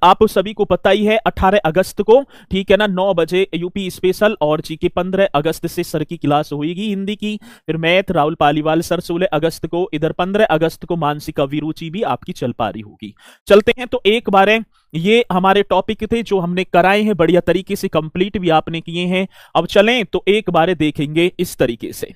आप सभी को पता ही है 18 अगस्त को, ठीक है ना, 9 बजे यूपी स्पेशल और जीके 15 अगस्त से सर की क्लास होगी हिंदी की। फिर मैथ राहुल पालीवाल सर 16 अगस्त को, इधर 15 अगस्त को मानसिक अभिरुचि भी आपकी चल पा रही होगी। चलते हैं तो एक बार ये हमारे टॉपिक थे जो हमने कराए हैं, बढ़िया तरीके से कंप्लीट भी आपने किए हैं। अब चलें तो एक बार देखेंगे इस तरीके से,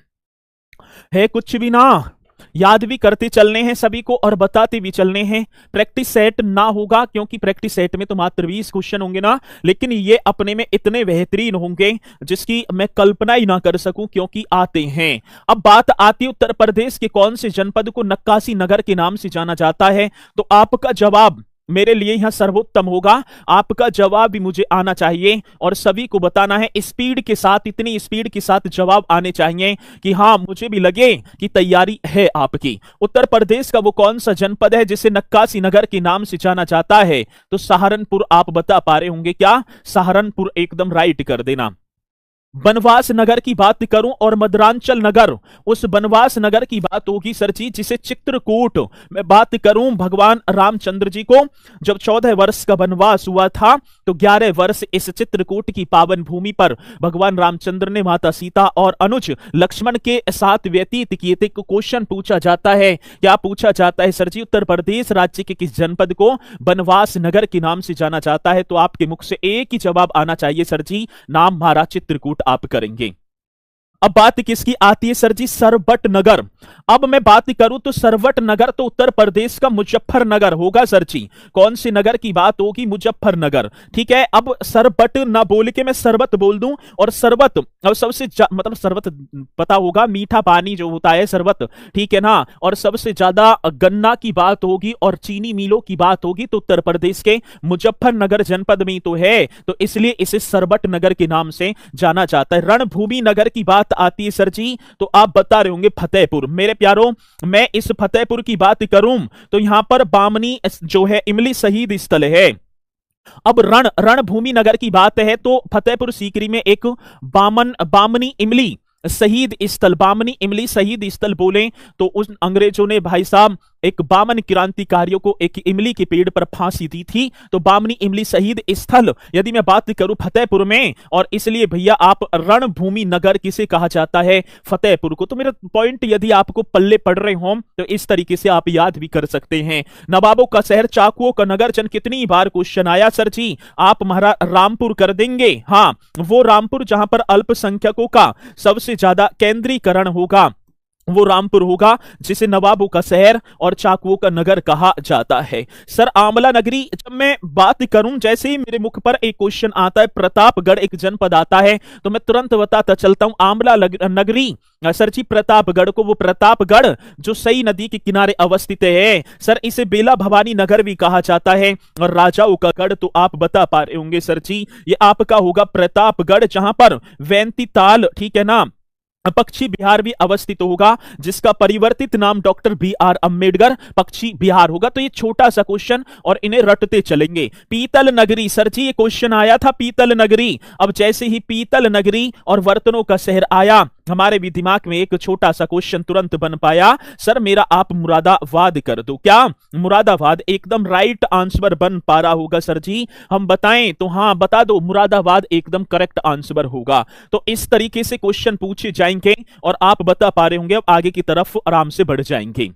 है कुछ भी ना, याद भी करते चलने हैं सभी को और बताते भी चलने हैं। प्रैक्टिस सेट ना होगा क्योंकि प्रैक्टिस सेट में तो मात्र 20 क्वेश्चन होंगे ना, लेकिन ये अपने में इतने बेहतरीन होंगे जिसकी मैं कल्पना ही ना कर सकूं, क्योंकि आते हैं। अब बात आती है उत्तर प्रदेश के कौन से जनपद को नक्काशी नगर के नाम से जाना जाता है, तो आपका जवाब मेरे लिए यहां सर्वोत्तम होगा। आपका जवाब भी मुझे आना चाहिए और सभी को बताना है स्पीड के साथ, इतनी स्पीड के साथ जवाब आने चाहिए कि हां मुझे भी लगे कि तैयारी है आपकी। उत्तर प्रदेश का वो कौन सा जनपद है जिसे नक्काशी नगर के नाम से जाना जाता है, तो सहारनपुर। आप बता पा रहे होंगे क्या, सहारनपुर एकदम राइट कर देना। बनवास नगर की बात करूं और मदरांचल नगर, उस बनवास नगर की बात होगी सर जी जिसे चित्रकूट। मैं बात करूं भगवान रामचंद्र जी को जब 14 वर्ष का वनवास हुआ था तो 11 वर्ष इस चित्रकूट की पावन भूमि पर भगवान रामचंद्र ने माता सीता और अनुज लक्ष्मण के साथ व्यतीत किए थे। क्वेश्चन पूछा जाता है, क्या पूछा जाता है सर जी, उत्तर प्रदेश राज्य के किस जनपद को बनवास नगर के नाम से जाना जाता है, तो आपके मुख से एक ही जवाब आना चाहिए सर जी, नाम हमारा चित्रकूट आप करेंगे। अब बात किसकी आती है सर जी, सरबट नगर। अब मैं बात करूं तो सरबट नगर तो उत्तर प्रदेश का मुजफ्फरनगर होगा सर जी। कौन सी नगर की बात होगी, मुजफ्फरनगर, ठीक है। अब सरबट ना बोल के मैं सरबत बोल दूं, और सरबत अब सबसे मतलब सरबत पता होगा मीठा पानी जो होता है सरबत, ठीक है ना, और सबसे ज्यादा गन्ना की बात होगी और चीनी मिलों की बात होगी तो उत्तर प्रदेश के मुजफ्फरनगर जनपद में तो है, तो इसलिए इसे सरबट नगर के नाम से जाना जाता है। रणभूमि नगर की बात आती है सर जी, तो आप बता रहे होंगे फतेहपुर। मेरे प्यारों, मैं इस फतेहपुर की बात करूं तो यहां पर बामनी जो है इमली शहीद स्थल है। अब रणभूमि नगर की बात है तो फतेहपुर सीकरी में एक बामनी इमली शहीद स्थल, बामनी इमली शहीद स्थल बोले तो उस अंग्रेजों ने भाई साहब एक बामन क्रांतिकारियों को एक इमली के पेड़ पर फांसी दी थी, तो बामनी इमली शहीद स्थल यदि मैं बात करूं फतेहपुर में, और इसलिए भैया आप रणभूमि नगर किसे कहा जाता है, फतेहपुर को। तो मेरा पॉइंट यदि आपको पल्ले पड़ रहे हो तो इस तरीके से आप याद भी कर सकते हैं। नवाबों का शहर चाकुओं का नगर जन कितनी बार क्वेश्चन आया सर जी, आप हमारा रामपुर कर देंगे। हाँ, वो रामपुर जहां पर अल्पसंख्यकों का सबसे ज्यादा केंद्रीकरण होगा वो रामपुर होगा, जिसे नवाबों का शहर और चाकुओं का नगर कहा जाता है। सर आंवला नगरी, जब मैं बात करूं जैसे ही मेरे मुख पर एक क्वेश्चन आता है प्रतापगढ़ एक जनपद आता है तो मैं तुरंत बताता चलता हूं आंवला नगरी सर जी प्रतापगढ़ को, वो प्रतापगढ़ जो सई नदी के किनारे अवस्थित है सर, इसे बेला भवानी नगर भी कहा जाता है। और राजाओं का गढ़ तो आप बता पा रहे होंगे सर जी, ये आपका होगा प्रतापगढ़, जहां पर वैंती ताल, ठीक है ना, पक्षी बिहार भी अवस्थित होगा, जिसका परिवर्तित नाम डॉक्टर बी.आर. अंबेडकर पक्षी बिहार होगा। तो ये छोटा सा क्वेश्चन और इन्हें रटते चलेंगे। पीतल नगरी सर जी, ये क्वेश्चन आया था पीतल नगरी। अब जैसे ही पीतल नगरी और बर्तनों का शहर आया हमारे भी दिमाग में एक छोटा सा क्वेश्चन तुरंत बन पाया, सर मेरा आप मुरादाबाद कर दो। क्या मुरादाबाद एकदम राइट आंसर बन पा रहा होगा सर जी, हम बताएं तो हाँ बता दो, मुरादाबाद एकदम करेक्ट आंसर होगा। तो इस तरीके से क्वेश्चन पूछे जाएंगे और आप बता पा रहे होंगे, अब आगे की तरफ आराम से बढ़ जाएंगे।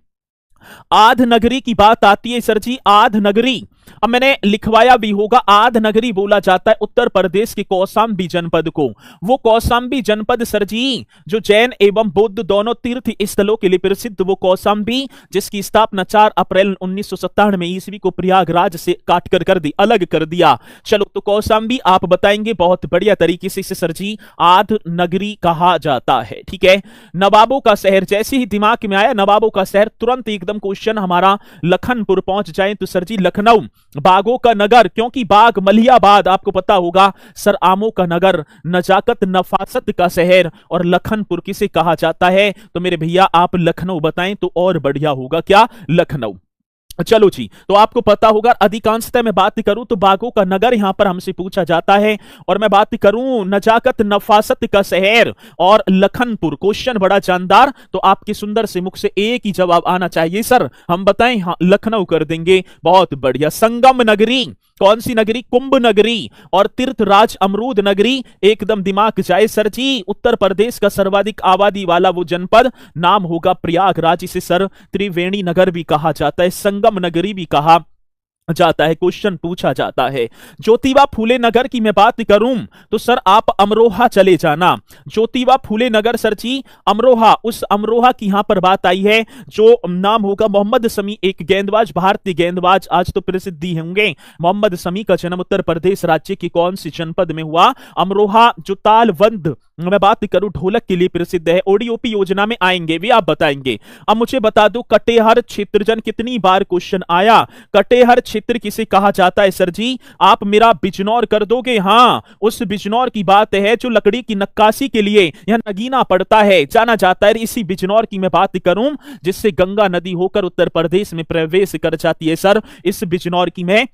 आध नगरी की बात आती है सर जी, आध नगरी, अब मैंने लिखवाया भी होगा, आध नगरी बोला जाता है उत्तर प्रदेश के कौशाम्बी जनपद को। वो कौशाम्बी जनपद सर जी जो जैन एवं बौद्ध दोनों तीर्थ स्थलों के लिए प्रसिद्ध, वो कौशाम्बी जिसकी स्थापना 4 अप्रैल 1997 ईस्वी को प्रयागराज से काट कर दी, अलग कर दिया। चलो तो कौशाम्बी आप बताएंगे बहुत बढ़िया तरीके से इसे सर जी आध नगरी कहा जाता है, ठीक है। नवाबों का शहर, जैसे ही दिमाग में आया नवाबों का शहर, तुरंत एकदम क्वेश्चन हमारा लखनपुर पहुंच जाए तो सर जी लखनऊ, बागों का नगर, क्योंकि बाग मलियाबाद आपको पता होगा, सर आमों का नगर, नजाकत नफासत का शहर, और लखनपुर किसे कहा जाता है, तो मेरे भैया आप लखनऊ बताएं तो और बढ़िया होगा। क्या लखनऊ। चलो जी, तो आपको पता होगा अधिकांशतः मैं बात करूं तो बागों का नगर यहां पर हमसे पूछा जाता है। और मैं बात करूं नजाकत नफासत का शहर और लखनपुर, क्वेश्चन बड़ा जानदार, तो आपके सुंदर से मुख से एक ही जवाब आना चाहिए सर, हम बताएं हाँ लखनऊ कर देंगे, बहुत बढ़िया। संगम नगरी, कौन सी नगरी? कुंभ नगरी। और तीर्थराज अमरूद नगरी, एकदम दिमाग जाए सर जी, उत्तर प्रदेश का सर्वाधिक आबादी वाला वो जनपद, नाम होगा प्रयागराज, इसे सर त्रिवेणी नगर भी कहा जाता है, संगम नगरी भी कहा जाता है, क्वेश्चन पूछा जाता है। ज्योतिबा फूले नगर की मैं बात करूं तो सर आप अमरोहा चले जाना, ज्योतिबा फूले नगर सर जी अमरोहा, उस अमरोहा की यहां पर बात आई है, जो नाम होगा मोहम्मद शमी, एक गेंदबाज, भारतीय गेंदबाज, आज तो प्रसिद्धि होंगे। मोहम्मद शमी का जन्म उत्तर प्रदेश राज्य की कौन सी जनपद में हुआ? अमरोहा। जो तालबंद मैं बात करूं ढोलक के लिए प्रसिद्ध है, ओडीओपी योजना में आएंगे भी, आप बताएंगे। अब मुझे बता दो कटेहर क्षेत्रजन, कितनी बार क्वेश्चन आया, कटेहर क्षेत्र किसे कहा जाता है सर जी? आप मेरा बिजनौर कर दोगे? हाँ, उस बिजनौर की बात है जो लकड़ी की नक्काशी के लिए यह नगीना पड़ता है, जाना जाता है। इसी बिजनौर की मैं बात करूं जिससे गंगा नदी होकर उत्तर प्रदेश में प्रवेश कर जाती है सर, इस बिजनौर की मैं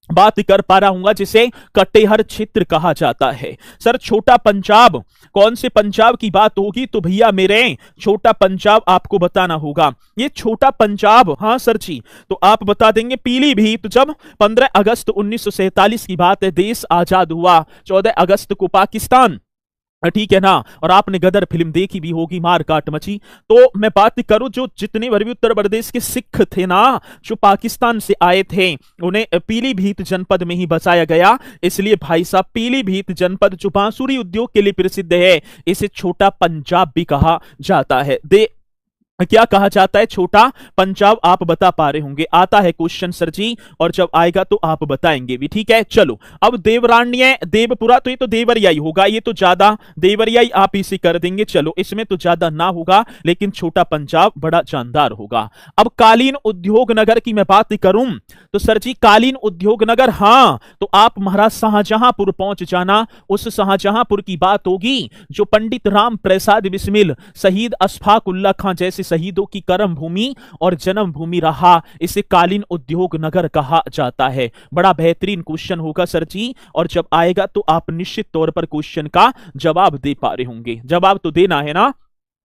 बात कर पा रहा हूं जिसे कटेहर क्षेत्र कहा जाता है। सर छोटा पंजाब, कौन से पंजाब की बात होगी? तो भैया मेरे छोटा पंजाब आपको बताना होगा, ये छोटा पंजाब, हाँ सर जी, तो आप बता देंगे पीलीभीत। जब 15 अगस्त 1947 की बात है, देश आजाद हुआ, 14 अगस्त को पाकिस्तान, ठीक है ना, और आपने गदर फिल्म देखी भी होगी, मार काट मची। तो मैं बात करूं जो जितने भी उत्तर प्रदेश के सिख थे ना, जो पाकिस्तान से आए थे, उन्हें पीलीभीत जनपद में ही बसाया गया, इसलिए भाई साहब पीलीभीत जनपद जो बांसुरी उद्योग के लिए प्रसिद्ध है, इसे छोटा पंजाब भी कहा जाता है। क्या कहा जाता है? छोटा पंजाब, आप बता पा रहे होंगे, आता है क्वेश्चन सर जी, और जब आएगा तो आप बताएंगे भी, ठीक है। चलो अब देवरान्य, देवपुरा, तो ये तो देवरियाई होगा, ये तो ज्यादा देवरियाई आप इसे कर देंगे, चलो इसमें तो ज्यादा ना होगा, लेकिन छोटा पंजाब बड़ा जानदार होगा। अब कालीन उद्योग नगर की मैं बात करूं तो सर जी कालीन उद्योग नगर, हाँ, तो आप महाराज शाहजहांपुर पहुंच जाना, उस शाहजहांपुर की बात होगी जो पंडित राम प्रसाद बिस्मिल, शहीद अशफाक उल्लाह खां जैसे शहीदों की कर्म भूमि और जन्म भूमि रहा, इसे कालीन उद्योग नगर कहा जाता है। बड़ा बेहतरीन क्वेश्चन होगा सर जी, और जब आएगा तो आप निश्चित तौर पर क्वेश्चन का जवाब दे पा रहे होंगे, जवाब तो देना है ना।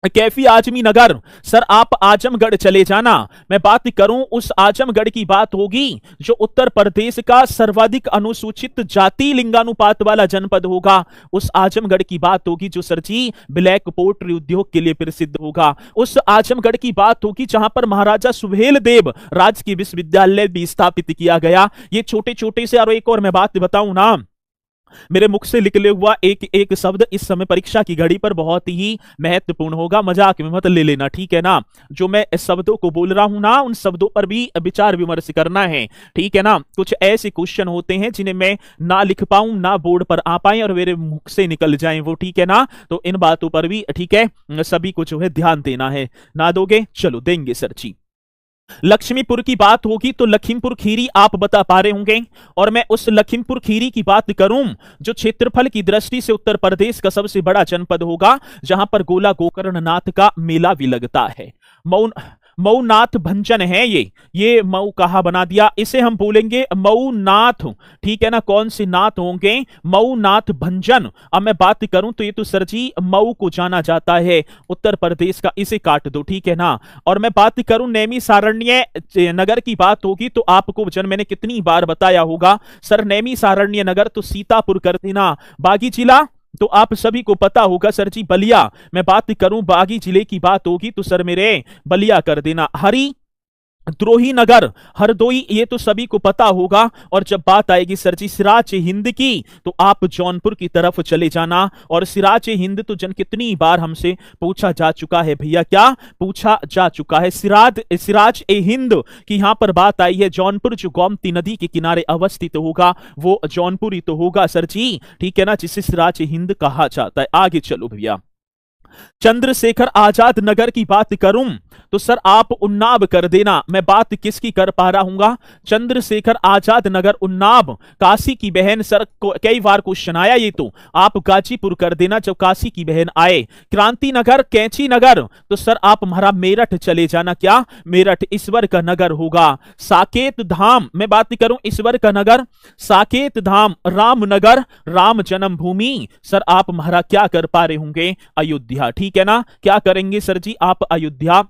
कैफी आजमी नगर, सर आप आजमगढ़ चले जाना, मैं बात करूं उस आजमगढ़ की बात होगी जो उत्तर प्रदेश का सर्वाधिक अनुसूचित जाति लिंगानुपात वाला जनपद होगा, उस आजमगढ़ की बात होगी जो सर जी ब्लैक पोट्री उद्योग के लिए प्रसिद्ध होगा, उस आजमगढ़ की बात होगी जहां पर महाराजा सुहेल देव राजकीय विश्वविद्यालय भी स्थापित किया गया। ये छोटे छोटे से, और एक और मैं बात बताऊं ना, मेरे मुख से निकले हुआ एक एक शब्द इस समय परीक्षा की घड़ी पर बहुत ही महत्वपूर्ण होगा, मजाक में मत ले लेना, ठीक है ना। जो मैं शब्दों को बोल रहा हूं ना, उन शब्दों पर भी विचार विमर्श करना है, ठीक है ना। कुछ ऐसे क्वेश्चन होते हैं जिन्हें मैं ना लिख पाऊं, ना बोर्ड पर आ पाए और मेरे मुख से निकल जाए वो, ठीक है ना। तो इन बातों पर भी, ठीक है, सभी को जो है ध्यान देना है। ना दोगे? चलो देंगे सर जी। लक्ष्मीपुर की बात होगी तो लखीमपुर खीरी आप बता पा रहे होंगे, और मैं उस लखीमपुर खीरी की बात करूं जो क्षेत्रफल की दृष्टि से उत्तर प्रदेश का सबसे बड़ा जनपद होगा, जहां पर गोला गोकर्ण नाथ का मेला भी लगता है। मऊ, मऊ नाथ भंजन है ये मऊ कहा बना दिया, इसे हम बोलेंगे मऊ नाथ, ठीक है ना। कौन से नाथ होंगे? मऊ नाथ भंजन। अब मैं बात करूं तो ये तो सर जी मऊ को जाना जाता है उत्तर प्रदेश का, इसे काट दो, ठीक है ना। और मैं बात करूं नैमिषारण्य नगर की बात होगी तो आपको जन मैंने कितनी बार बताया होगा सर, नैमिषारण्य नगर तो सीतापुर कर देना। बागी जिला तो आप सभी को पता होगा सर जी बलिया, मैं बात करूं बागी जिले की बात होगी तो सर मेरे बलिया कर देना। हरी द्रोही नगर हरदोई, ये तो सभी को पता होगा। और जब बात आएगी सर जी सिराज हिंद की तो आप जौनपुर की तरफ चले जाना, और सिराज हिंद तो जन कितनी बार हमसे पूछा जा चुका है भैया, क्या पूछा जा चुका है? सिराज ए हिंद की यहां पर बात आई है, जौनपुर जो गोमती नदी के किनारे अवस्थित होगा वो जौनपुर ही तो होगा सर जी, ठीक है ना, जिसे सिराज हिंद कहा जाता है। आगे चलो भैया, चंद्रशेखर आजाद नगर की बात करूं तो सर आप उन्नाव कर देना। मैं बात किसकी कर पा रहा हूंगा? चंद्रशेखर आजाद नगर उन्नाव। काशी की बहन सर कई बार क्वेश्चन आया, ये तो आप गाजीपुर कर देना जब काशी की बहन आए। क्रांति नगर, कैंची नगर, तो सर आप हमारा मेरठ चले जाना। क्या? मेरठ ईश्वर का नगर होगा। साकेत धाम, मैं बात करूं ईश्वर का नगर, साकेत धाम, रामनगर, राम जन्मभूमि, सर आप हमारा क्या कर पा रहे होंगे? अयोध्या। ठीक है ना? क्या करेंगे सर जी? आप अयोध्या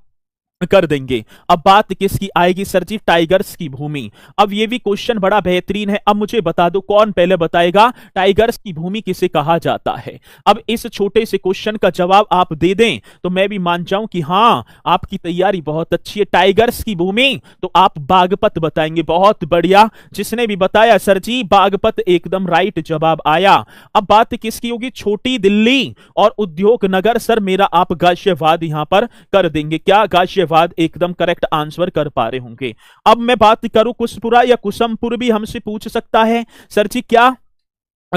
कर देंगे। अब बात किसकी आएगी सर जी? टाइगर्स की भूमि। अब ये भी क्वेश्चन बड़ा बेहतरीन है। अब मुझे बता दो कौन पहले बताएगा टाइगर्स की भूमि किसे कहा जाता है? अब इस छोटे से क्वेश्चन का जवाब आप दे दें तो मैं भी मान जाऊं कि हां आपकी तैयारी बहुत अच्छी है। टाइगर्स की भूमि तो आप बागपत बताएंगे। बहुत बढ़िया, जिसने भी बताया सर जी बागपत एकदम राइट जवाब आया। अब बात किसकी होगी? छोटी दिल्ली और उद्योग नगर, सर मेरा आप गाजियाबाद यहां पर कर देंगे। क्या? गाजियाबाद एकदम करेक्ट आंसर कर पा रहे होंगे। अब मैं बात करूं कुशपुरा या कुसुमपुर भी हमसे पूछ सकता है सर जी। क्या?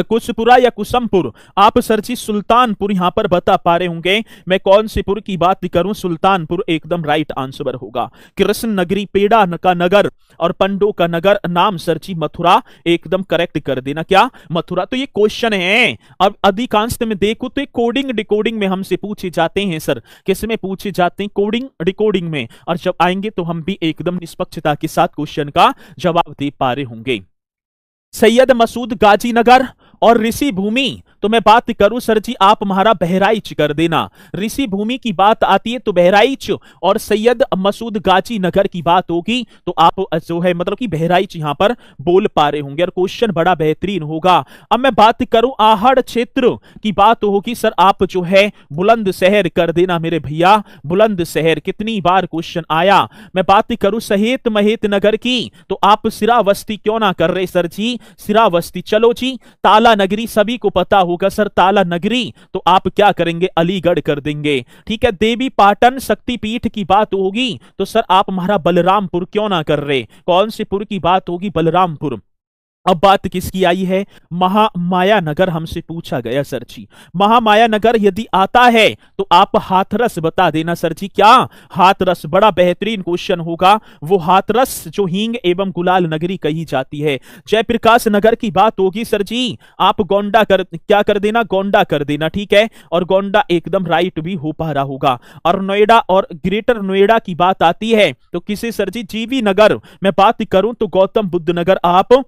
कुशपुरा या कुसुमपुर? आप सर जी सुल्तानपुर यहां पर बता पा रहे होंगे। मैं कौन से पुर की बात करूं? सुल्तानपुर एकदम राइट आंसर होगा। कृष्ण नगरी, पेड़ा का नगर और पंडो का नगर नाम सर जी मथुरा, एकदम करेक्ट कर देना। क्या? मथुरा। तो ये क्वेश्चन है। अब अधिकांश में देखो तो कोडिंग डिकोडिंग में हमसे पूछे जाते हैं सर। किस में पूछे जाते हैं? कोडिंग डिकोडिंग में। और जब आएंगे तो हम भी एकदम निष्पक्षता के साथ क्वेश्चन का जवाब दे पा रहे होंगे। सैयद मसूद गाजीनगर और ऋषि भूमि, तो मैं बात करूं सर जी आप हमारा बहराइच कर देना। ऋषि भूमि की बात आती है तो बहराइच, और सैयद मसूद गाजी नगर की बात होगी तो आप जो है मतलब कि बहराइच यहां पर बोल पा रहे होंगे और क्वेश्चन बड़ा बेहतरीन होगा। अब मैं बात करूं आहड़ क्षेत्र की बात होगी, सर आप जो है बुलंदशहर कर देना मेरे भैया। बुलंदशहर कितनी बार क्वेश्चन आया। मैं बात करूं सहेत महेत नगर की तो आप सिरावस्ती क्यों ना कर रहे सर जी? सिरावस्ती। चलो जी ताला नगरी, सभी को पता होगा सर ताला नगरी, तो आप क्या करेंगे? अलीगढ़ कर देंगे। ठीक है। देवी पाटन शक्तिपीठ की बात होगी तो सर आप हमारा बलरामपुर क्यों ना कर रहे? कौन से पुर की बात होगी? बलरामपुर। अब बात किसकी आई है? महामाया नगर हमसे पूछा गया सर जी। महामाया नगर यदि आता है तो आप हाथरस बता देना सर जी। क्या? हाथरस। बड़ा बेहतरीन क्वेश्चन होगा। वो हाथरस जो हींग एवं गुलाल नगरी कही जाती है। जयप्रकाश नगर की बात होगी सर जी, आप गोंडा क्या कर देना? गोंडा कर देना। ठीक है। और गोंडा एकदम राइट भी हो पा रहा होगा। और नोएडा और ग्रेटर नोएडा की बात आती है तो किसे सर जी? जीवी नगर। मैं बात करूं तो गौतम बुद्ध नगर आप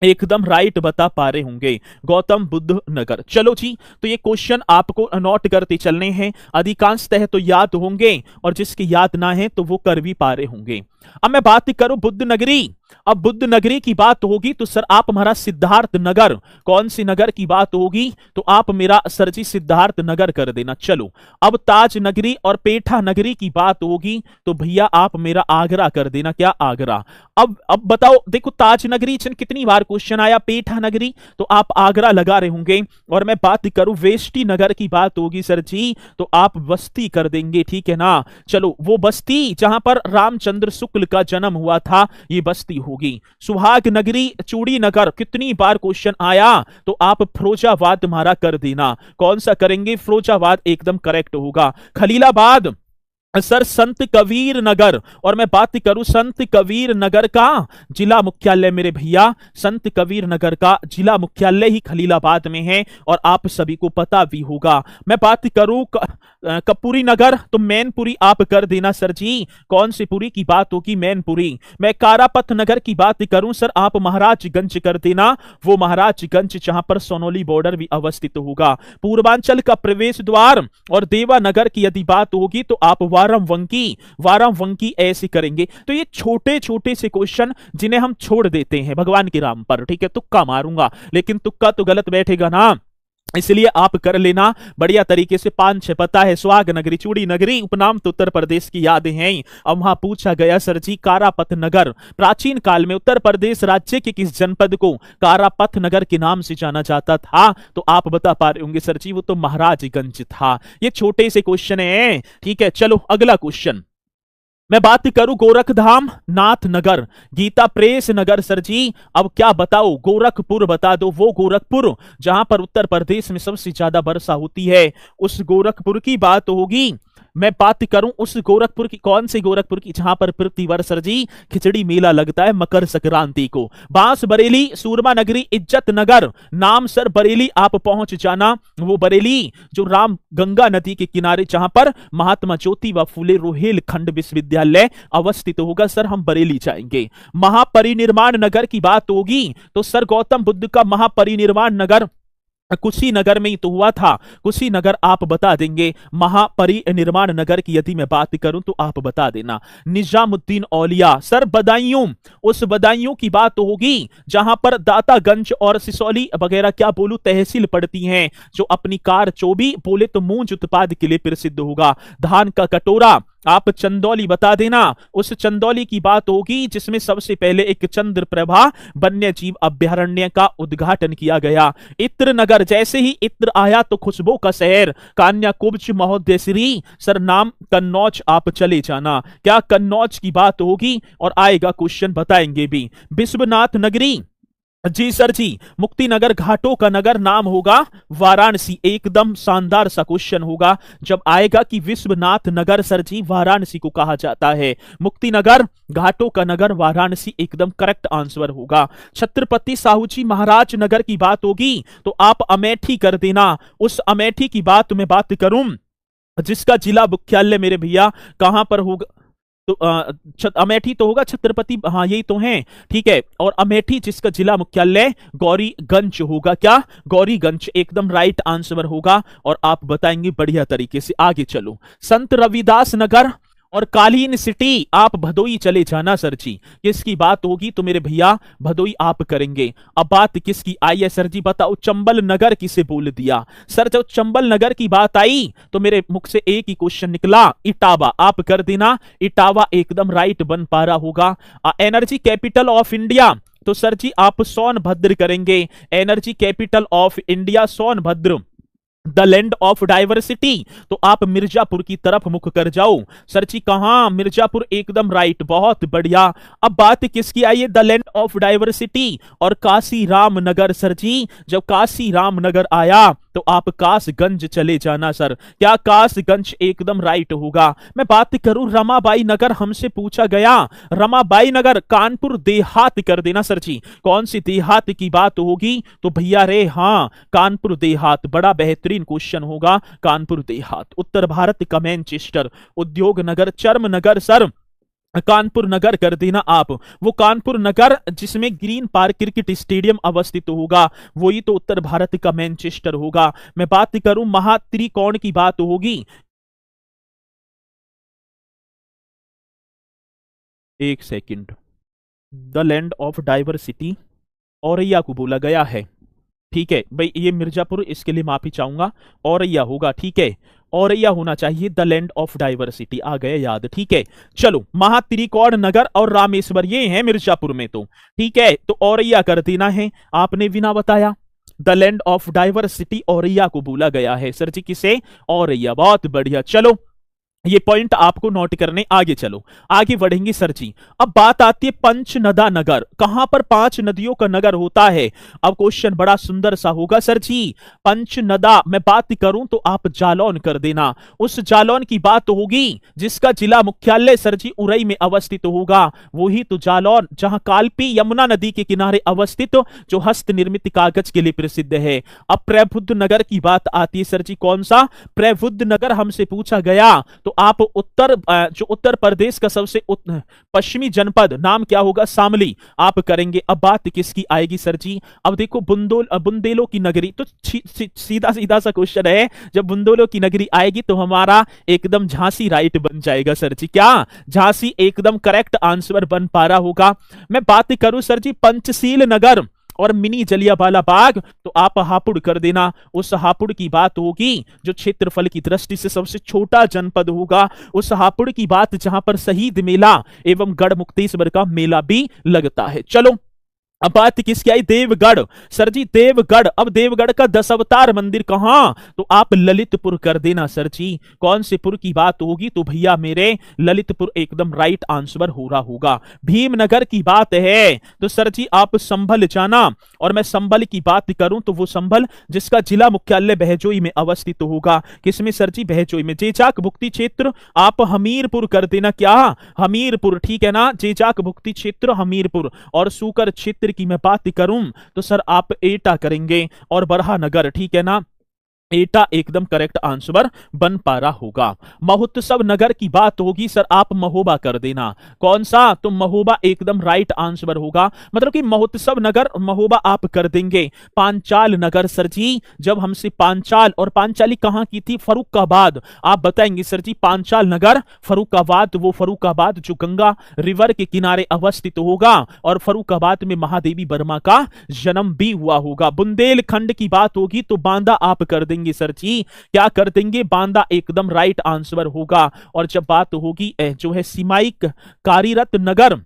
एकदम राइट बता पा रहे होंगे। गौतम बुद्ध नगर। चलो जी, तो ये क्वेश्चन आपको नोट करते चलने हैं। अधिकांशतः तो याद होंगे और जिसकी याद ना है तो वो कर भी पा रहे होंगे। अब मैं बात करूं बुद्ध नगरी। अब बुद्ध नगरी की बात होगी तो सर आप हमारा सिद्धार्थ नगर, कौन सी नगर की बात होगी? तो आप मेरा सर जी सिद्धार्थ नगर कर देना। चलो अब ताज नगरी और पेठा नगरी की बात होगी तो भैया आप मेरा आगरा कर देना। क्या? आगरा। अब बताओ, देखो ताज नगरी कितनी बार क्वेश्चन आया, पेठा नगरी, तो आप आगरा लगा रहे होंगे। और मैं बात करूं वेष्टि नगर की बात होगी सर जी तो आप बस्ती कर देंगे। ठीक है ना? चलो वो बस्ती जहां पर रामचंद्र शुक्ल का जन्म हुआ था, ये बस्ती होगी। सुहाग नगरी, चूड़ी नगर, कितनी बार क्वेश्चन आया तो आप फिरोजाबाद हमारा कर देना। कौन सा करेंगे? फिरोजाबाद एकदम करेक्ट होगा। खलीलाबाद सर संत कबीर नगर, और मैं बात करूं संत कबीर नगर का जिला मुख्यालय मेरे भैया, संत कबीर नगर का जिला मुख्यालय ही खलीलाबाद में है और आप सभी को पता भी होगा। मैं बात करूं कपूरी नगर तो मैनपुरी आप कर देना सर जी। कौन सी पुरी की बात होगी? मैनपुरी। मैं कारापत नगर की बात करूं सर आप महाराजगंज कर देना। वो महाराजगंज जहां पर सोनोली बॉर्डर भी अवस्थित होगा। पूर्वांचल का प्रवेश द्वार और देवानगर की यदि बात होगी तो आप वारावंकी ऐसे करेंगे। तो ये छोटे छोटे से क्वेश्चन जिन्हें हम छोड़ देते हैं भगवान के नाम पर। ठीक है। तुक्का मारूंगा लेकिन तुक्का तो गलत बैठेगा ना, इसलिए आप कर लेना बढ़िया तरीके से। 5-6 पता है। सुहाग नगरी, चूड़ी नगरी उपनाम तो उत्तर प्रदेश की यादें हैं। अब वहां पूछा गया सर जी कारापत नगर प्राचीन काल में उत्तर प्रदेश राज्य के किस जनपद को कारापत नगर के नाम से जाना जाता था? तो आप बता पा रहे होंगे सर जी वो तो महाराजगंज था। ये छोटे से क्वेश्चन है। ठीक है। चलो अगला क्वेश्चन। मैं बात करूं गोरखधाम, नाथनगर, गीता प्रेस नगर सर जी। अब क्या बताओ, गोरखपुर बता दो, वो गोरखपुर जहां पर उत्तर प्रदेश में सबसे ज्यादा वर्षा होती है, उस गोरखपुर की बात होगी। मैं बात करूं उस गोरखपुर की, कौन से गोरखपुर की, जहां पर प्रतिवर्ष सर जी खिचड़ी मेला लगता है मकर संक्रांति को। बांस बरेली, सूरमा नगरी, इज्जत नगर, नाम सर बरेली आप पहुंच जाना। वो बरेली जो राम गंगा नदी के किनारे, जहां पर महात्मा ज्योतिबा फुले रोहेलखंड विश्वविद्यालय अवस्थित होगा सर, हम बरेली जाएंगे। महापरिनिर्वाण नगर की बात होगी तो सर गौतम बुद्ध का महापरिनिर्वाण नगर कुशीनगर में ही तो हुआ था, कुशीनगर आप बता देंगे। महापरिनिर्वाण नगर की यदि मैं बात करूं तो आप बता देना। निजामुद्दीन औलिया सर बदायूं, उस बदायूं की बात होगी जहां पर दातागंज और सिसौली वगैरह क्या बोलूं तहसील पड़ती हैं, जो अपनी कार चोबी बोले तो मूंज उत्पाद के लिए प्रसिद्ध होगा। धान का कटोरा आप चंदौली बता देना, उस चंदौली की बात होगी जिसमें सबसे पहले एक चंद्रप्रभा वन्य जीव अभ्यारण्य का उद्घाटन किया गया। इत्र नगर, जैसे ही इत्र आया तो खुशबू का शहर, कान्याकुब्ज महोदयश्री सर, नाम कन्नौज आप चले जाना। क्या कन्नौज की बात होगी और आएगा क्वेश्चन, बताएंगे भी। विश्वनाथ नगरी जी सर जी, मुक्तिनगर घाटों का नगर, नाम होगा वाराणसी। एकदम शानदार सा क्वेश्चन होगा जब आएगा कि विश्वनाथ नगर सर जी वाराणसी को कहा जाता है। मुक्तिनगर घाटों का नगर वाराणसी एकदम करेक्ट आंसर होगा। छत्रपति साहू जी महाराज नगर की बात होगी तो आप अमेठी कर देना। उस अमेठी की बात मैं बात करूं जिसका जिला मुख्यालय मेरे भैया कहां पर होगा, तो अमेठी तो होगा, छत्रपति हाँ यही तो है, ठीक है। और अमेठी जिसका जिला मुख्यालय गौरीगंज होगा, क्या गौरीगंज, एकदम राइट आंसर होगा और आप बताएंगे बढ़िया तरीके से। आगे चलो, संत रविदास नगर और कालीन सिटी आप भदोई चले जाना सर जी। किसकी बात होगी तो मेरे भैया भदोई आप करेंगे। अब बात किसकी आई है सर जी, बताओ। चंबल नगर किसे बोल दिया सर, जब चंबल नगर की बात आई तो मेरे मुख से एक ही क्वेश्चन निकला, इटावा आप कर देना। इटावा एकदम राइट बन पा रहा होगा। एनर्जी कैपिटल ऑफ इंडिया तो सर जी आप सोनभद्र करेंगे। Energy capital of India Sonbhadra. The land of diversity तो आप मिर्जापुर की तरफ मुख कर जाओ सर जी। कहां, मिर्जापुर, एकदम राइट, बहुत बढ़िया। अब बात किसकी आई है, द लैंड ऑफ डाइवर्सिटी और काशी रामनगर सर जी। जब काशी रामनगर आया तो आप कासगंज चले जाना सर। क्या कासगंज एकदम राइट होगा। मैं बात करूं रमाबाई नगर, हमसे पूछा गया रमाबाई नगर, कानपुर देहात कर देना सर जी। कौन सी देहात की बात होगी तो भैया रे हाँ कानपुर देहात, बड़ा बेहतरीन क्वेश्चन होगा। कानपुर देहात, उत्तर भारत का मैनचेस्टर, उद्योग नगर, चर्म नगर सर, कानपुर नगर कर देना आप। वो कानपुर नगर जिसमें ग्रीन पार्क क्रिकेट स्टेडियम अवस्थित होगा, वही तो उत्तर भारत का मैनचेस्टर होगा। मैं बात करूं महात्रिकोण की बात होगी, एक second, the land of diversity Auraiya को बोला गया है, ठीक है भाई। ये मिर्जापुर, इसके लिए माफी चाहूंगा, औरैया होगा, ठीक है, औरैया होना चाहिए। द लैंड ऑफ डाइवर्सिटी आ गए याद, ठीक है। चलो, महात्रिकोण नगर और रामेश्वर ये हैं मिर्जापुर में, तो ठीक है, तो औरैया कर देना है। आपने बिना बताया the land of diversity Auraiya को बोला गया है सर जी, किसे, औरैया, बहुत बढ़िया। चलो ये पॉइंट आपको नोट करने, आगे चलो, आगे बढ़ेंगे सर जी। अब बात आती है पंचनदा नगर, कहां पर 5 नदियों का नगर होता है। अब क्वेश्चन बड़ा सुंदर सा होगा सर जी। पंचनदा मैं बात करूं तो आप जालौन कर देना। उस जालौन की बात होगी जिसका जिला मुख्यालय सर जी उरई में अवस्थित होगा, वही तो जालौन जहां कालपी यमुना नदी के किनारे अवस्थित, जो हस्त निर्मित कागज के लिए प्रसिद्ध है। अब प्रबुद्ध नगर की बात आती है सर जी, कौन सा, प्रबुद्ध नगर हमसे पूछा गया तो आप जो उत्तर प्रदेश का सबसे पश्चिमी जनपद, नाम क्या होगा, शामली आप करेंगे। अब बात किसकी आएगी सर जी, अब देखो बुंदेलों की नगरी, तो सीधा सीधा सा क्वेश्चन है, जब बुंदेलों की नगरी आएगी तो हमारा एकदम झांसी राइट बन जाएगा सर जी। क्या झांसी एकदम करेक्ट आंसर बन पा रहा होगा। मैं बात करूं सर जी पंचशील नगर और मिनी जलियांवाला बाग तो आप हापुड़ कर देना। उस हापुड़ की बात होगी जो क्षेत्रफल की दृष्टि से सबसे छोटा जनपद होगा, उस हापुड़ की बात जहां पर शहीद मेला एवं गढ़मुक्तेश्वर का मेला भी लगता है। चलो अब बात किसकी आई? देवगढ़। सर जी देवगढ़। अब देवगढ़ का 10 अवतार मंदिर कहां? तो आप ललितपुर कर देना सर जी। कौन से पुर की बात होगी? तो भैया मेरे ललितपुर एकदम राइट आंसर हो रहा होगा। भीमनगर की बात है तो सर जी आप संभल जाना। और मैं संभल की बात करूं तो वो संभल जिसका जिला मुख्यालय बहजोई में अवस्थित होगा। किसमें सर जी? बहजोई में। जेजाक भुक्ति क्षेत्र आप हमीरपुर कर देना। क्या? हमीरपुर, ठीक है ना। जेजाक भुक्ति क्षेत्र हमीरपुर। और सूकर क्षेत्र की मैं बात करूं तो सर आप एटा करेंगे। और बरहानगर, ठीक है ना। एटा एकदम करेक्ट आंसर बन पा रहा होगा। महोत्सव नगर की बात होगी सर आप महोबा कर देना। कौन सा? तो महोबा एकदम राइट आंसर होगा। मतलब कि महोत्सव नगर महोबा आप कर देंगे। पांचाल नगर सर जी, जब हमसे पांचाल, और पांचाली कहां की थी? फरुखाबाद। आप बताएंगे सर जी पांचाल नगर फरुखाबाद, वो फरुखाबाद जो गंगा रिवर के किनारे अवस्थित होगा। और फरुखाबाद में महादेवी वर्मा का जन्म भी हुआ होगा। बुंदेलखंड की बात होगी तो बांदा आप कर देंगे सर जी। क्या कर देंगे? बांदा एकदम राइट आंसर होगा। और जब बात होगी जो है सीमाइक कार्यरत नगर,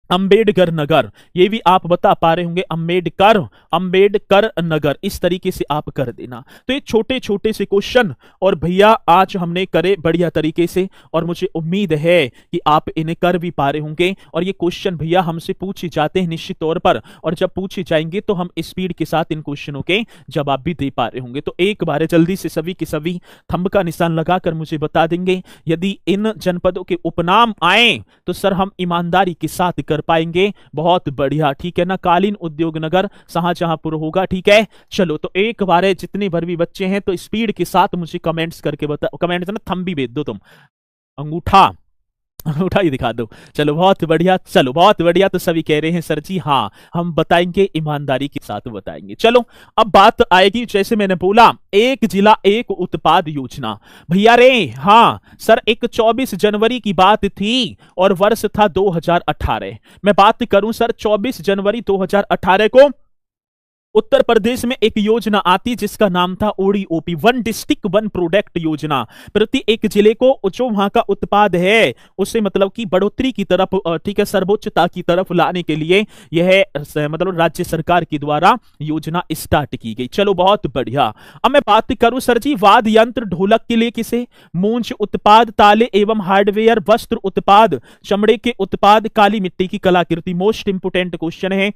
अंबेडकर नगर, ये भी आप बता पा रहे होंगे। अंबेडकर नगर, इस तरीके से आप कर देना। तो ये छोटे छोटे से क्वेश्चन और भैया आज हमने करे बढ़िया तरीके से, और मुझे उम्मीद है कि आप इन्हें कर भी पा रहे होंगे। और ये क्वेश्चन भैया हमसे पूछे जाते हैं निश्चित तौर पर, और जब पूछे जाएंगे तो हम स्पीड के साथ इन क्वेश्चनों के जवाब भी दे पा रहे होंगे। तो एक बार जल्दी से सभी के सभी थंब का निशान लगाकर मुझे बता देंगे यदि इन जनपदों के उपनाम आए तो सर हम ईमानदारी के साथ कर पाएंगे। बहुत बढ़िया, ठीक है ना। कालीन उद्योग नगर शाहजहांपुर होगा, ठीक है। चलो तो एक बार है जितने भर भी बच्चे हैं तो स्पीड के साथ मुझे कमेंट्स करके बता, कमेंट्स ना थंब भी भेज दो तुम, अंगूठा उठा ही दिखा दो। चलो बहुत बढ़िया, चलो बहुत बढ़िया। तो सभी कह रहे हैं सर जी हाँ हम बताएंगे, ईमानदारी के साथ बताएंगे। चलो अब बात आएगी, जैसे मैंने बोला एक जिला एक उत्पाद योजना। भैया रे हाँ सर, एक 24 जनवरी की बात थी और वर्ष था 2018। मैं बात करूं सर 24 जनवरी 2018 को उत्तर प्रदेश में एक योजना आती जिसका नाम था ODOP, one district one product योजना। प्रति एक जिले को जो वहां का उत्पाद है उसे मतलब कि बढ़ोतरी की तरफ, ठीक है, सर्वोच्चता की तरफ लाने के लिए यह मतलब राज्य सरकार के द्वारा योजना स्टार्ट की गई। चलो बहुत बढ़िया। अब मैं बात करूं सर जी वाद्य यंत्र ढोलक के लिए किसे? मूंज उत्पाद, ताले एवं हार्डवेयर, वस्त्र उत्पाद, चमड़े के उत्पाद, काली मिट्टी की कलाकृति। मोस्ट इंपोर्टेंट क्वेश्चन है,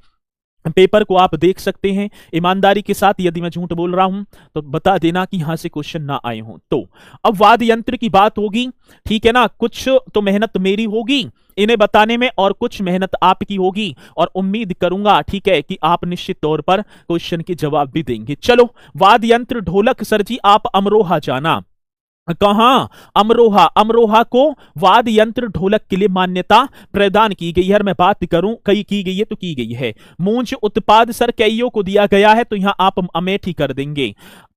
पेपर को आप देख सकते हैं ईमानदारी के साथ। यदि मैं झूठ बोल रहा हूं तो बता देना कि यहां से क्वेश्चन ना आए हों। तो अब वाद्य यंत्र की बात होगी, ठीक है ना। कुछ तो मेहनत मेरी होगी इन्हें बताने में और कुछ मेहनत आपकी होगी, और उम्मीद करूंगा ठीक है कि आप निश्चित तौर पर क्वेश्चन के जवाब भी देंगे। चलो वाद्य यंत्र ढोलक सर जी आप अमरोहा जाना। कहां? अमरोहा। अमरोहा को वाद्य यंत्र ढोलक के लिए मान्यता प्रदान की गई है। मैं बात करूं कई की गई है तो की गई है। मूंज उत्पाद सर कईयों को दिया गया है तो यहां आप अमेठी कर देंगे।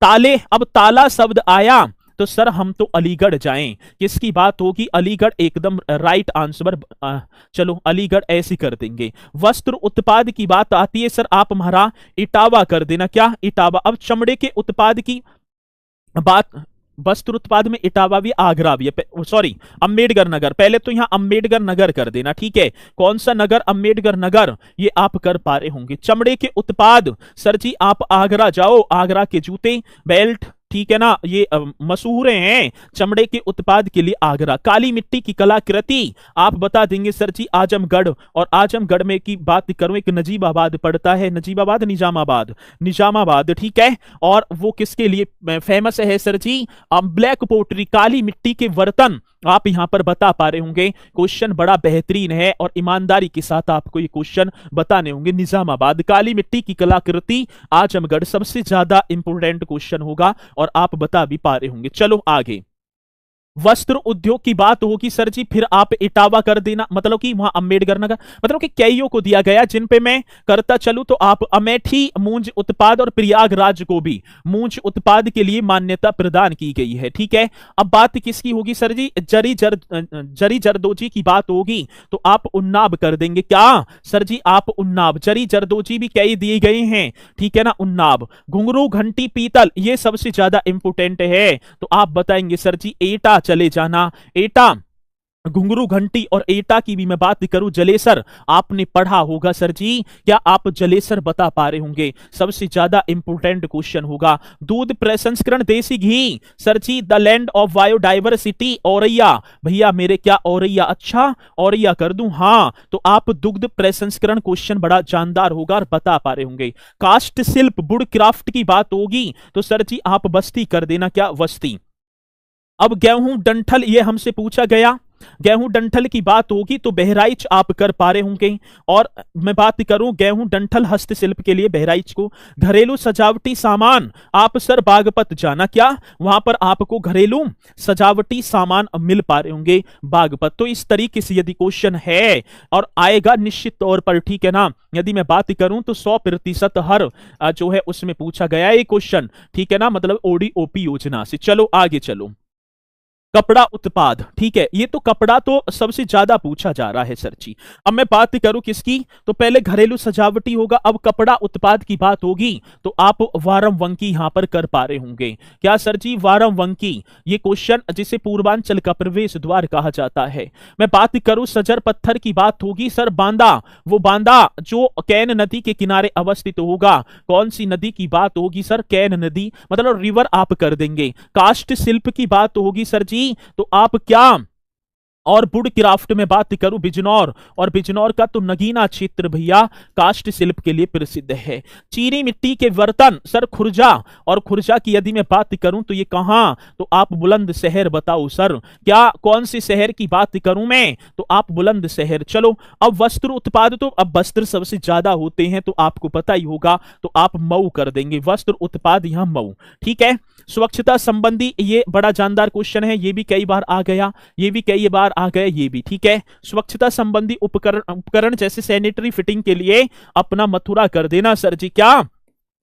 ताले, अब ताला शब्द आया तो सर हम तो अलीगढ़ जाएं। किसकी बात होगी? अलीगढ़ एकदम राइट आंसर। चलो अलीगढ़ ऐसे कर देंगे। वस्त्र उत्पाद की बात आती है सर आप हमारा इटावा कर देना। क्या? इटावा। अब चमड़े के उत्पाद की बात, वस्त्र उत्पाद में इटावा भी, आगरा भी है, सॉरी अंबेडकर नगर। पहले तो यहां अंबेडकर नगर कर देना, ठीक है। कौन सा नगर? अंबेडकर नगर, ये आप कर पा रहे होंगे। चमड़े के उत्पाद सर जी आप आगरा जाओ, आगरा के जूते बेल्ट, ठीक है ना, ये मशहूर हैं चमड़े के उत्पाद के लिए आगरा। काली मिट्टी की कलाकृति आप बता देंगे सर जी आजमगढ़। और आजमगढ़ में की बात करूं एक नजीबाबाद पड़ता है, नजीबाबाद निजामाबाद, निजामाबाद, ठीक है। और वो किसके लिए फेमस है सर जी? ब्लैक पोट्री, काली मिट्टी के बर्तन आप यहां पर बता पा रहे होंगे। क्वेश्चन बड़ा बेहतरीन है और ईमानदारी के साथ आपको ये क्वेश्चन बताने होंगे। निजामाबाद, काली मिट्टी की कलाकृति, आजमगढ़ सबसे ज्यादा इंपोर्टेंट क्वेश्चन होगा और आप बता भी पा रहे होंगे। चलो आगे। वस्त्र उद्योग की बात होगी सर जी फिर आप इटावा कर देना, मतलब कि वहां अंबेडकर नगर, मतलब कि कईयों को दिया गया जिन पे मैं करता चलूं तो आप अमेठी मूंज उत्पाद और प्रयागराज को भी मूंज उत्पाद के लिए मान्यता प्रदान की गई है, ठीक है। अब बात किसकी होगी सर जी? जरी जरदोजी की बात होगी तो आप उन्नाव कर देंगे। क्या सर जी? आप उन्नाव। जरी जरदोजी भी कई दिए गए हैं, ठीक है ना, उन्नाव। घुंघरू घंटी पीतल ये सबसे ज्यादा इंपोर्टेंट है तो आप बताएंगे सर जी एटा चले जाना। एटा घुंघरू घंटी और एटा की भी मैं बात करूं, जलेसर आपने पढ़ा होगा सर जी, क्या आप जलेसर बता पा रहे होंगे? सबसे ज्यादा इंपोर्टेंट क्वेश्चन होगा। दूध प्रसंस्करण देसी घी sir ji, the land of biodiversity Auraiya, भैया मेरे क्या औरैया, अच्छा औरैया कर दूं, हाँ तो आप दुग्ध प्रसंस्करण क्वेश्चन बड़ा जानदार होगा और बता पा रहे होंगे। कास्ट शिल्प वुड क्राफ्ट की बात होगी तो सर जी आप बस्ती कर देना, क्या वस्ती। अब गेहूं डंठल ये हमसे पूछा गया, गेहूं डंठल की बात होगी तो बहराइच आप कर पा रहे होंगे। और मैं बात करूं गेहूं डंठल हस्तशिल्प के लिए बहराइच को। घरेलू सजावटी सामान आप सर बागपत जाना, क्या वहां पर आपको घरेलू सजावटी सामान मिल पा रहे होंगे बागपत। तो इस तरीके से यदि क्वेश्चन है और आएगा निश्चित तौर पर, ठीक है ना। यदि मैं बात करूं तो 100% हर जो है उसमें पूछा गया ये क्वेश्चन, ठीक है ना, मतलब ओडीओपी योजना से। चलो आगे चलो। कपड़ा उत्पाद, ठीक है, ये तो कपड़ा तो सबसे ज्यादा पूछा जा रहा है सर जी। अब मैं बात करूं किसकी, तो पहले घरेलू सजावटी होगा, अब कपड़ा उत्पाद की बात होगी तो आप वारमवंकी यहां पर कर पा रहे होंगे, क्या सर जी, वारमवंकी। ये क्वेश्चन जिसे पूर्वांचल का प्रवेश द्वार कहा जाता है। मैं बात करूं सजर पत्थर की बात होगी सर, बांदा, वो बांदा जो कैन नदी के किनारे अवस्थित होगा, कौन सी नदी की बात होगी सर, कैन नदी, मतलब रिवर आप कर देंगे। काष्ठ शिल्प की बात होगी सर जी, तो आप क्या, और वुड क्राफ्ट में बात करूं बिजनौर, और बिजनौर का तो नगीना क्षेत्र भैया काष्ठ शिल्प के लिए प्रसिद्ध है। चीनी मिट्टी के बर्तन सर खुर्जा, और खुर्जा की यदि मैं बात करूं तो ये कहां, तो आप बुलंदशहर बताओ सर, क्या कौन से शहर की बात करूं मैं, तो आप बुलंदशहर। चलो अब वस्त्र उत्पाद, तो अब वस्त्र सबसे ज्यादा होते हैं तो आपको पता ही होगा, तो आप मऊ कर देंगे, वस्त्र उत्पाद यहां मऊ, ठीक है। स्वच्छता संबंधी ये बड़ा जानदार क्वेश्चन है, ये भी कई बार आ गया, ये भी कई बार आ गए, ये भी ठीक है। स्वच्छता संबंधी उपकरण उपकरण जैसे सैनिटरी फिटिंग के लिए अपना मथुरा कर देना सर जी, क्या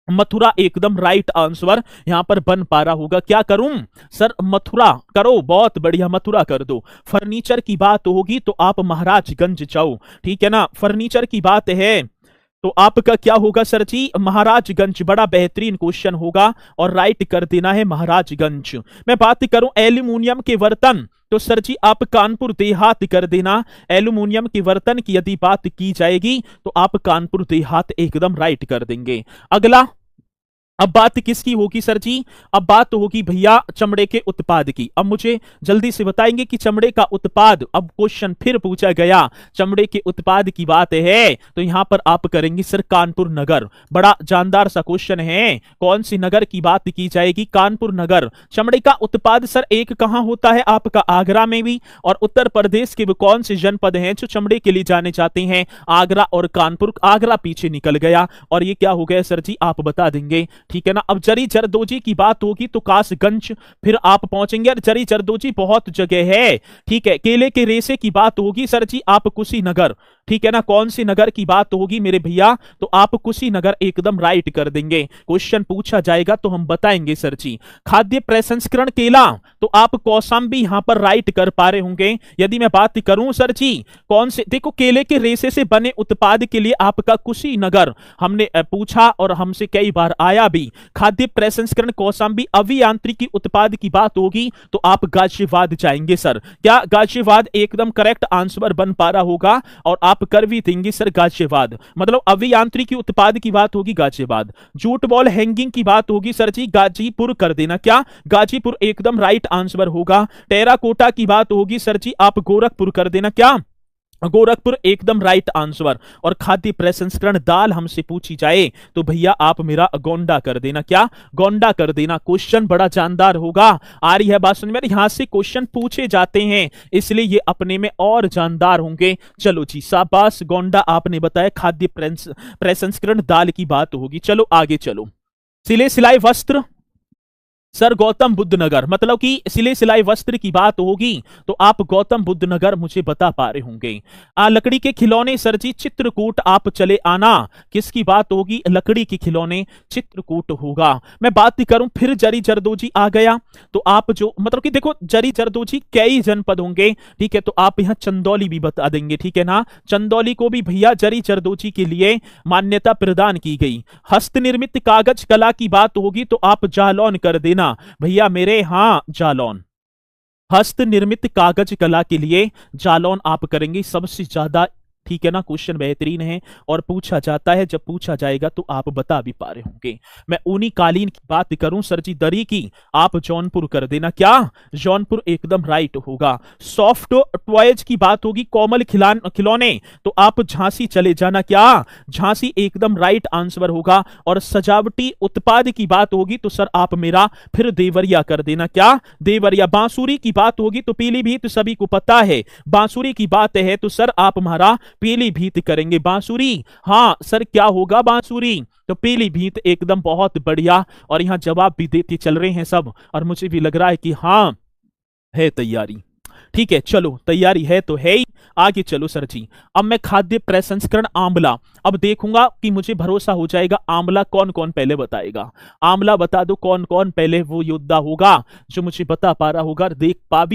मथुरा एकदम राइट आंसर यहां पर बन पा रहा होगा। क्या करूं सर, मथुरा करो, बहुत बढ़िया मथुरा कर दो। फर्नीचर की बात होगी तो आप महाराजगंज जाओ, ठीक है ना, फर्नीचर की बात है तो आपका क्या होगा सर जी, महाराजगंज, बड़ा बेहतरीन क्वेश्चन होगा और राइट कर देना है महाराजगंज। मैं बात करूं एल्यूमिनियम के बर्तन तो सर जी आप कानपुर देहात कर देना, एल्यूमिनियम के बर्तन की यदि बात की जाएगी तो आप कानपुर देहात एकदम राइट कर देंगे। अगला, अब बात किसकी होगी सर जी, अब बात होगी भैया चमड़े के उत्पाद की। अब मुझे जल्दी से बताएंगे कि चमड़े का उत्पाद, अब क्वेश्चन फिर पूछा गया चमड़े के उत्पाद की बात है तो यहां पर आप करेंगे सर कानपुर नगर, बड़ा जानदार सा क्वेश्चन है। कौन सी नगर की बात की जाएगी, कानपुर नगर। चमड़े का उत्पाद सर एक कहां होता है आपका, आगरा में भी, और उत्तर प्रदेश के कौन से जनपद हैं जो चमड़े के लिए जाने जाते हैं, आगरा और कानपुर। आगरा पीछे निकल गया और ये क्या हो गया सर जी, आप बता देंगे, ठीक है ना। अब जरी जरदोजी की बात होगी तो कासगंज फिर आप पहुंचेंगे, और जरी जरदोजी बहुत जगह है, ठीक है। केले के रेशे की बात होगी सर जी, आप कुशीनगर, ठीक है ना। कौन सी नगर की बात होगी मेरे भैया, तो आप कुशीनगर एकदम राइट कर देंगे। क्वेश्चन पूछा जाएगा तो हम बताएंगे सर जी। खाद्य प्रसंस्करण केला तो आप कौशाम्बी यहां पर राइट कर पा रहे होंगे। यदि मैं बात करूं सर जी कौन से, देखो केले के रेशे से बने उत्पाद के लिए आपका कुशीनगर हमने पूछा और हमसे कई बार आया भी। खाद्य प्रसंस्करण कौशाम्बी, अभियांत्रिकी उत्पाद की बात होगी तो आप गाजियाबाद जाएंगे सर, क्या गाजियाबाद एकदम करेक्ट आंसर बन पा रहा होगा और आप कर भी देंगे सर गाजियाबाद, मतलब अभियांत्रिकी उत्पाद की बात होगी गाजियाबाद। जूट बॉल हैंगिंग की बात होगी सर जी, गाजीपुर कर देना, क्या गाजीपुर एकदम राइट आंसर होगा। टेराकोटा की बात होगी सर जी, आप गोरखपुर कर देना, क्या गोरखपुर एकदम राइट आंसर। और खाद्य प्रसंस्करण दाल हमसे पूछी जाए तो भैया आप मेरा गोंडा कर देना, क्या गोंडा कर देना। क्वेश्चन बड़ा जानदार होगा, आ रही है बात समझ में, यहां से क्वेश्चन पूछे जाते हैं इसलिए ये अपने में और जानदार होंगे। चलो जी शाबाश, गोंडा आपने बताया, खाद्य प्रसंस्करण दाल की बात होगी। चलो आगे चलो। सिले सिलाई वस्त्र सर गौतम बुद्ध नगर, मतलब कि सिले सिलाई वस्त्र की बात होगी तो आप गौतम बुद्ध नगर मुझे बता पा रहे होंगे। लकड़ी के खिलौने सर जी चित्रकूट आप चले आना, किसकी बात होगी, लकड़ी के खिलौने चित्रकूट होगा। मैं बात करूं फिर जरी जरदोजी आ गया तो आप जो, मतलब कि देखो जरी जरदोजी कई जनपद होंगे, ठीक है, तो आप यहां चंदौली भी बता देंगे, ठीक है ना। चंदौली को भी भैया जरी जरदोजी के लिए मान्यता प्रदान की गई। हस्त निर्मित कागज कला की बात होगी तो आप जालौन कर देना भैया मेरे, हाँ जालौन। हस्त निर्मित कागज कला के लिए जालौन आप करेंगे सबसे ज्यादा। ठीक है ना, क्वेश्चन बेहतरीन है और पूछा जाता है, जब पूछा जाएगा तो आप बता भी पा रहे होंगे। मैं ऊनी कालीन की बात करूं सर जी, दरी की, आप जौनपुर कर देना। क्या जौनपुर एकदम राइट होगा। सॉफ्ट टॉयज की बात होगी, कोमल खिलौने, तो आप झांसी चले जाना। क्या झांसी एकदम राइट आंसर होगा। और सजावटी उत्पाद की बात होगी तो सर आप मेरा फिर देवरिया कर देना। क्या देवरिया। बांसुरी की बात होगी तो पीलीभीत सभी को पता है, बांसुरी की बात है तो सर आप हमारा पीलीभीत करेंगे। बांसुरी, हाँ सर क्या होगा बांसुरी, तो पीलीभीत एकदम बहुत बढ़िया। और यहां जवाब भी देते चल रहे हैं सब, और मुझे भी लग रहा है कि हाँ है तैयारी। ठीक है चलो, तैयारी है तो है ही। आगे चलो सर जी। अब मैं खाद्य प्रसंस्करण आंवला, अब देखूंगा कि मुझे भरोसा हो जाएगा आंवला कौन कौन पहले बताएगा। आंवला बता दो कौन कौन पहले वो योद्धा होगा जो मुझे बता पा रहा होगा। देख पा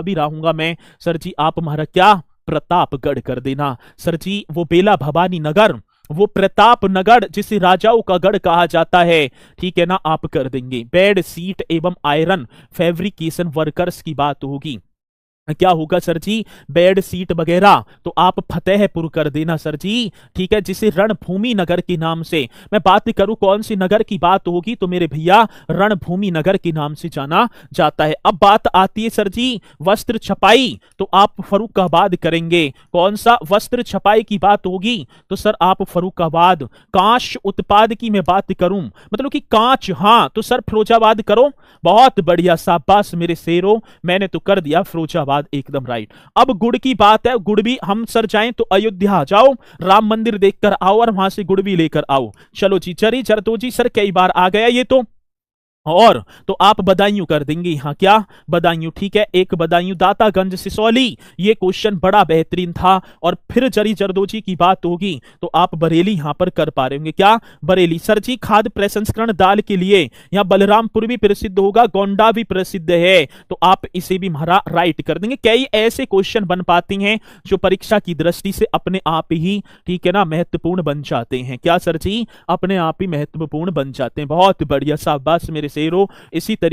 भी रहूंगा मैं। सर जी आप हमारा क्या प्रतापगढ़ कर देना। सर जी वो बेला भवानी नगर, वो प्रतापनगढ़ जिसे राजाओं का गढ़ कहा जाता है, ठीक है ना, आप कर देंगे। बेड सीट एवं आयरन फैब्रिकेशन वर्कर्स की बात होगी, क्या होगा सर जी, बेड सीट वगैरह, तो आप फतेहपुर कर देना सर जी। ठीक है, जिसे रणभूमि नगर के नाम से, मैं बात करूं कौन सी नगर की बात होगी तो मेरे भैया रणभूमि नगर के नाम से जाना जाता है। अब बात आती है सर जी वस्त्र छपाई, तो आप फर्रुखाबाद करेंगे। कौन सा वस्त्र छपाई की बात होगी तो सर आप फर्रुखाबाद। कांच उत्पाद की मैं बात करूं, मतलब कि कांच, हाँ तो सर फिरोजाबाद करो। बहुत बढ़िया, शाबाश मेरे शेरों, मैंने तो कर दिया फिरोजाबाद एकदम राइट। अब गुड़ की बात है, गुड़ भी हम सर जाएं तो अयोध्या जाओ, राम मंदिर देखकर आओ और वहां से गुड़ भी लेकर आओ। चलो जी, चरी जरदोजी सर कई बार आ गया ये और तो आप बदायूं कर देंगे यहां। क्या बदायूं, ठीक है, एक बदायूं। दातागंज सिसौली, ये क्वेश्चन बड़ा बेहतरीन था। और फिर जरी जरदोजी की बात होगी तो आप बरेली यहां पर कर पा रहे होंगे। क्या बरेली। सर जी खाद्य प्रसंस्करण दाल के लिए यहां बलरामपुर भी प्रसिद्ध होगा, गोंडा भी प्रसिद्ध है, तो आप इसे भी हमारा राइट कर देंगे। कई ऐसे क्वेश्चन बन पाते हैं जो परीक्षा की दृष्टि से अपने आप ही, ठीक है ना, महत्वपूर्ण बन जाते हैं। क्या सर जी, अपने आप ही महत्वपूर्ण बन जाते हैं। बहुत बढ़िया, शाबाश मेरे शेरों। इसी तरीके